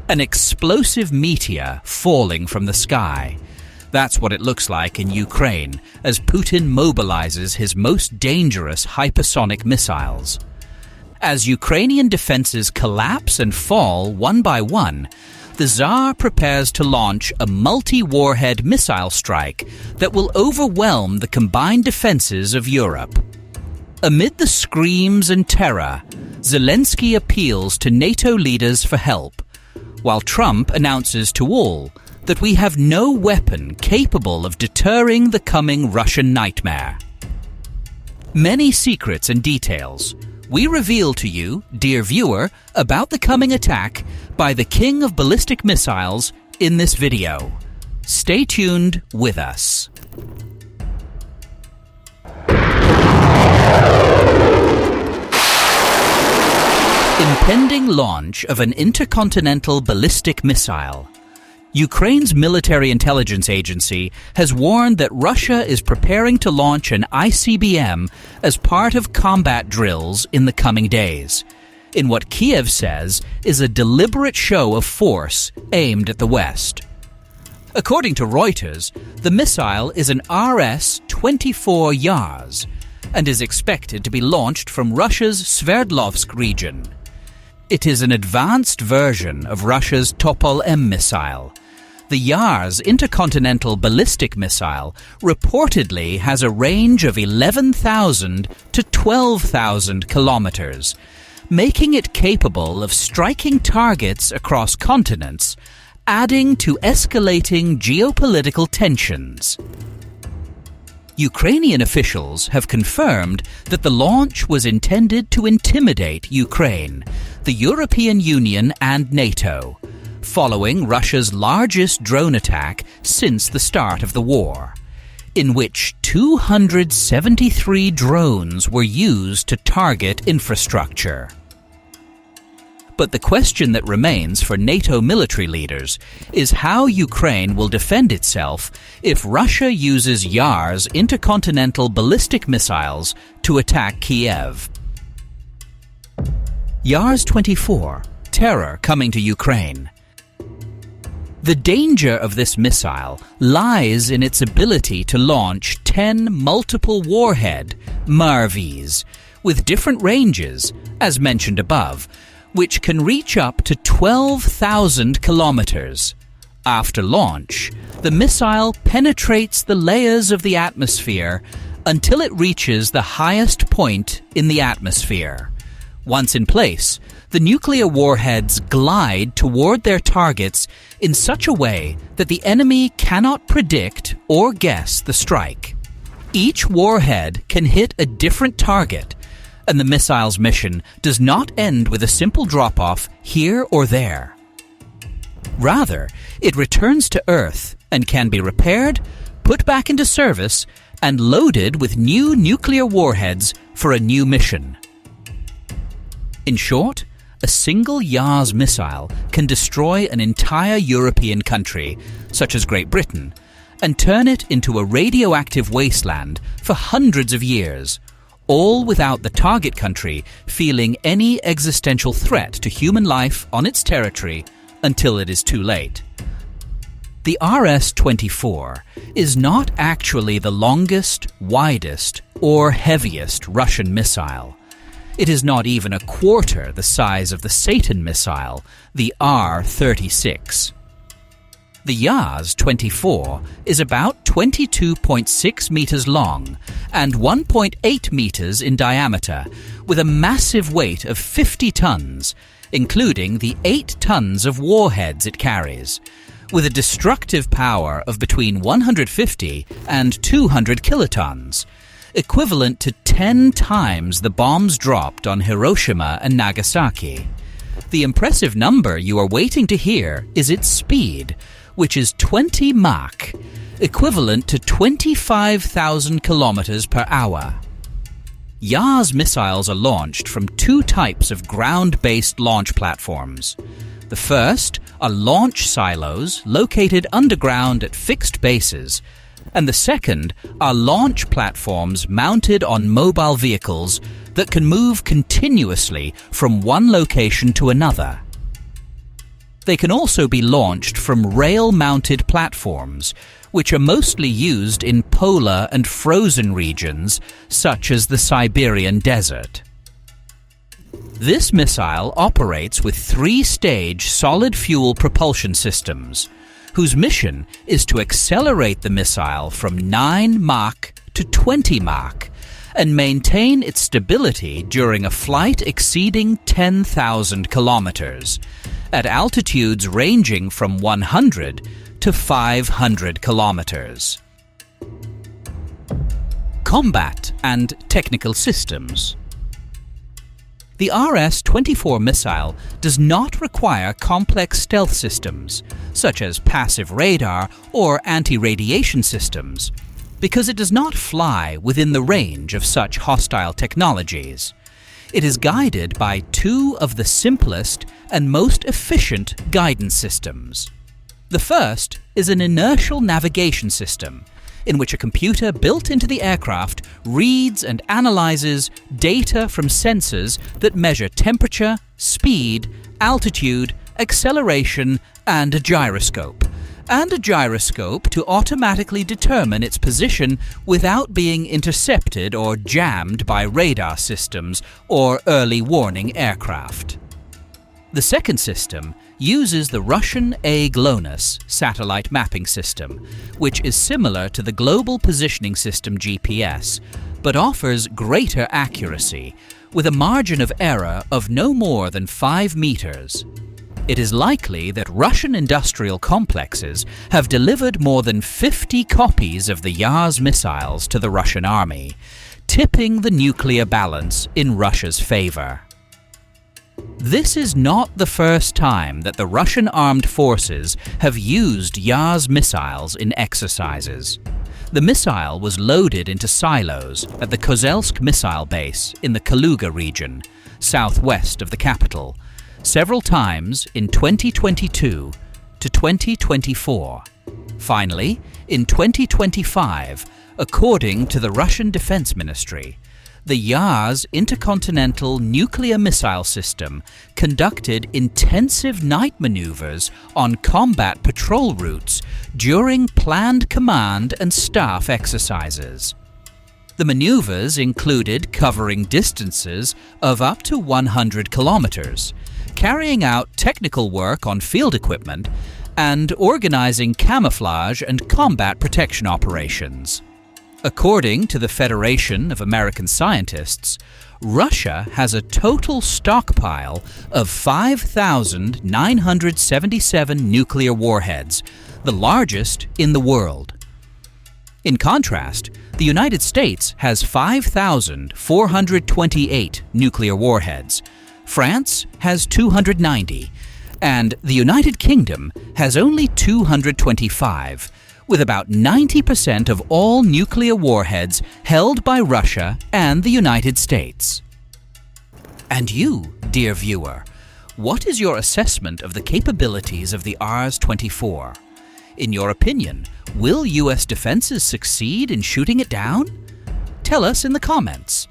An explosive meteor falling from the sky. That's what it looks like in Ukraine as Putin mobilizes his most dangerous hypersonic missiles. As Ukrainian defenses collapse and fall one by one, the Tsar prepares to launch a multi-warhead missile strike that will overwhelm the combined defenses of Europe. Amid the screams and terror, Zelensky appeals to NATO leaders for help, while Trump announces to all that we have no weapon capable of deterring the coming Russian nightmare. Many secrets and details we reveal to you, dear viewer, about the coming attack by the King of Ballistic Missiles in this video. Stay tuned with us. Impending launch of an intercontinental ballistic missile. Ukraine's military intelligence agency has warned that Russia is preparing to launch an ICBM as part of combat drills in the coming days, in what Kiev says is a deliberate show of force aimed at the West. According to Reuters, the missile is an yars-24 Yars and is expected to be launched from Russia's Sverdlovsk region. It is an advanced version of Russia's Topol-M missile. The Yars intercontinental ballistic missile reportedly has a range of 11,000 to 12,000 kilometers, making it capable of striking targets across continents, adding to escalating geopolitical tensions. Ukrainian officials have confirmed that the launch was intended to intimidate Ukraine, the European Union and NATO, following Russia's largest drone attack since the start of the war, in which 273 drones were used to target infrastructure. But the question that remains for NATO military leaders is how Ukraine will defend itself if Russia uses Yars intercontinental ballistic missiles to attack Kiev. Yars-24, terror coming to Ukraine. The danger of this missile lies in its ability to launch 10 multiple warhead MARVs with different ranges, as mentioned above, which can reach up to 12,000 kilometers. After launch, the missile penetrates the layers of the atmosphere until it reaches the highest point in the atmosphere. Once in place, the nuclear warheads glide toward their targets in such a way that the enemy cannot predict or guess the strike. Each warhead can hit a different target, and the missile's mission does not end with a simple drop-off here or there. Rather, it returns to Earth and can be repaired, put back into service, and loaded with new nuclear warheads for a new mission. In short, a single Yars missile can destroy an entire European country, such as Great Britain, and turn it into a radioactive wasteland for hundreds of years, all without the target country feeling any existential threat to human life on its territory until it is too late. The yars-24 is not actually the longest, widest, or heaviest Russian missile. It is not even a quarter the size of the Satan missile, the R-36. The Yars-24 is about 22.6 meters long and 1.8 meters in diameter, with a massive weight of 50 tons, including the 8 tons of warheads it carries, with a destructive power of between 150 and 200 kilotons, equivalent to 10 times the bombs dropped on Hiroshima and Nagasaki. The impressive number you are waiting to hear is its speed, which is 20 Mach, equivalent to 25,000 kilometers per hour. Yars missiles are launched from 2 types of ground-based launch platforms. The first are launch silos located underground at fixed bases, and the second are launch platforms mounted on mobile vehicles that can move continuously from one location to another. They can also be launched from rail-mounted platforms, which are mostly used in polar and frozen regions, such as the Siberian desert. This missile operates with 3-stage solid-fuel propulsion systems, whose mission is to accelerate the missile from 9 Mach to 20 Mach and maintain its stability during a flight exceeding 10,000 kilometers, at altitudes ranging from 100 to 500 kilometers. Combat and technical systems. The yars-24 missile does not require complex stealth systems, such as passive radar or anti-radiation systems, because it does not fly within the range of such hostile technologies. It is guided by 2 of the simplest and most efficient guidance systems. The first is an inertial navigation system, in which a computer built into the aircraft reads and analyzes data from sensors that measure temperature, speed, altitude, acceleration, and a gyroscope to automatically determine its position without being intercepted or jammed by radar systems or early warning aircraft. The second system uses the Russian A-GLONASS satellite mapping system, which is similar to the Global Positioning System GPS, but offers greater accuracy, with a margin of error of no more than 5 meters. It is likely that Russian industrial complexes have delivered more than 50 copies of the Yars missiles to the Russian army, tipping the nuclear balance in Russia's favor. This is not the first time that the Russian armed forces have used Yars missiles in exercises. The missile was loaded into silos at the Kozelsk missile base in the Kaluga region, southwest of the capital, several times in 2022 to 2024. Finally, in 2025, according to the Russian Defense Ministry, the Yars intercontinental nuclear missile system conducted intensive night maneuvers on combat patrol routes during planned command and staff exercises. The maneuvers included covering distances of up to 100 kilometers, carrying out technical work on field equipment, and organizing camouflage and combat protection operations. According to the Federation of American Scientists, Russia has a total stockpile of 5,977 nuclear warheads, the largest in the world. In contrast, the United States has 5,428 nuclear warheads, France has 290, and the United Kingdom has only 225, with about 90% of all nuclear warheads held by Russia and the United States. And you, dear viewer, what is your assessment of the capabilities of the yars-24? In your opinion, will US defenses succeed in shooting it down? Tell us in the comments.